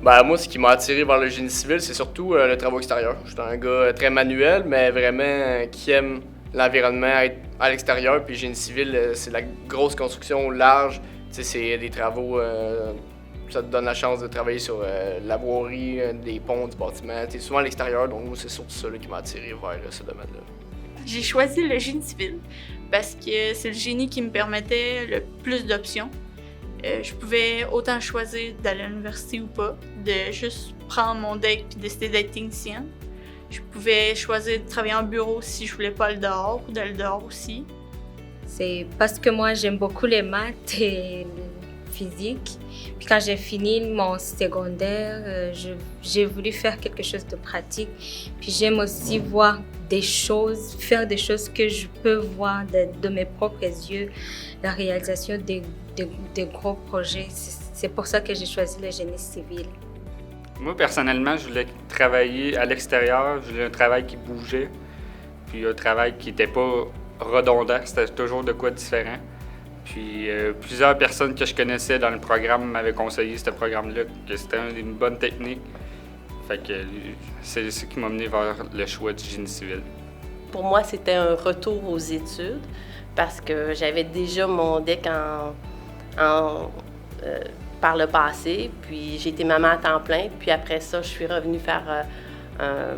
Ben, moi, ce qui m'a attiré vers le génie civil, c'est surtout le travail extérieur. Je suis un gars très manuel, mais vraiment qui aime l'environnement, être à l'extérieur. Puis génie civil, c'est la grosse construction large. Tu sais, c'est des travaux, ça te donne la chance de travailler sur la voirie, des ponts, du bâtiment. Tu es souvent à l'extérieur, donc moi, c'est surtout ça là, qui m'a attiré vers ce domaine-là. J'ai choisi le génie civil parce que c'est le génie qui me permettait le plus d'options. Je pouvais autant choisir d'aller à l'université ou pas, de juste prendre mon deck et décider d'être technicienne. Je pouvais choisir de travailler en bureau si je voulais pas aller dehors ou d'aller dehors aussi. C'est parce que moi, j'aime beaucoup les maths et le physique. Puis quand j'ai fini mon secondaire, j'ai voulu faire quelque chose de pratique. Puis j'aime aussi voir des choses, faire des choses que je peux voir de mes propres yeux, la réalisation des gros projets. C'est pour ça que j'ai choisi le génie civil. Moi, personnellement, je voulais travailler à l'extérieur. Je voulais un travail qui bougeait, puis un travail qui n'était pas redondant. C'était toujours de quoi différent. Puis plusieurs personnes que je connaissais dans le programme m'avaient conseillé ce programme-là, que c'était une bonne technique. Fait que c'est ce qui m'a mené vers le choix du génie civil. Pour moi, c'était un retour aux études parce que j'avais déjà mon deck par le passé, puis j'ai été maman à temps plein, puis après ça, je suis revenue faire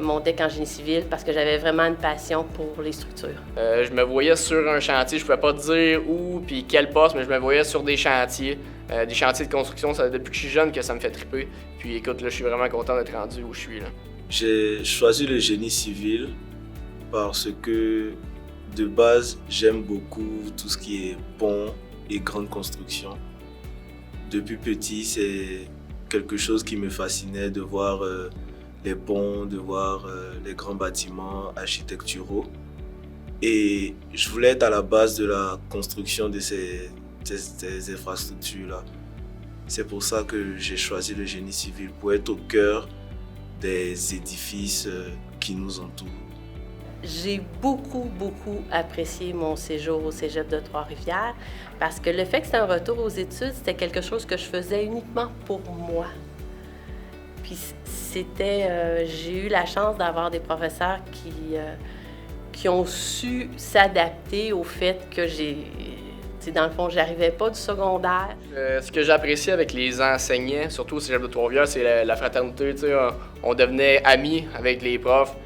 mon deck en génie civil parce que j'avais vraiment une passion pour les structures. Je me voyais sur un chantier, je pouvais pas te dire où puis quel poste, mais je me voyais sur des chantiers de construction. Ça, depuis que je suis jeune que ça me fait triper. Puis écoute, là, je suis vraiment content d'être rendu où je suis là. J'ai choisi le génie civil parce que de base, j'aime beaucoup tout ce qui est pont et grande construction. Depuis petit, c'est quelque chose qui me fascinait de voir les ponts, de voir les grands bâtiments architecturaux. Et je voulais être à la base de la construction de ces infrastructures-là. C'est pour ça que j'ai choisi le génie civil, pour être au cœur des édifices qui nous entourent. J'ai beaucoup apprécié mon séjour au Cégep de Trois-Rivières parce que le fait que c'était un retour aux études, c'était quelque chose que je faisais uniquement pour moi. Puis j'ai eu la chance d'avoir des professeurs qui ont su s'adapter au fait que dans le fond, j'arrivais pas du secondaire. Ce que j'apprécie avec les enseignants, surtout au Cégep de Trois-Rivières, c'est la fraternité. On devenait amis avec les profs.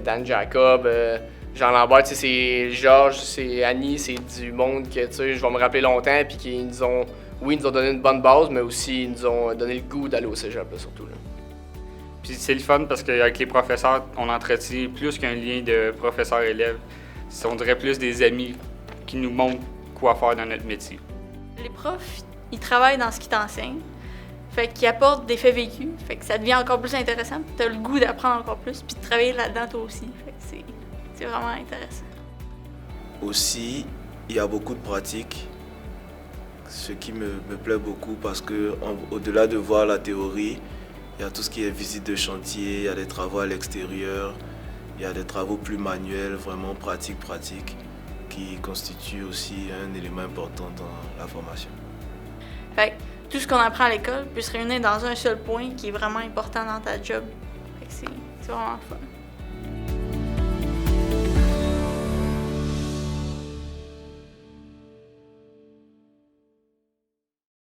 Dan Jacob, Jean Lambert, c'est Georges, c'est Annie, c'est du monde que je vais me rappeler longtemps, puis qui nous ont donné une bonne base, mais aussi ils nous ont donné le goût d'aller au cégep, là, surtout. Là. Puis c'est le fun parce qu'avec les professeurs, on entretient plus qu'un lien de professeur-élève. On dirait plus des amis qui nous montrent quoi faire dans notre métier. Les profs, ils travaillent dans ce qu'ils t'enseignent. Fait qu'ils apportent des faits vécus, fait que ça devient encore plus intéressant, puis t'as le goût d'apprendre encore plus, puis de travailler là-dedans toi aussi, fait que c'est vraiment intéressant. Aussi, il y a beaucoup de pratiques, ce qui me plaît beaucoup parce que au-delà de voir la théorie, il y a tout ce qui est visite de chantier, il y a des travaux à l'extérieur, il y a des travaux plus manuels, vraiment pratiques, qui constituent aussi un élément important dans la formation. Fait que tout ce qu'on apprend à l'école peut se réunir dans un seul point qui est vraiment important dans ta job. Fait que c'est vraiment fun.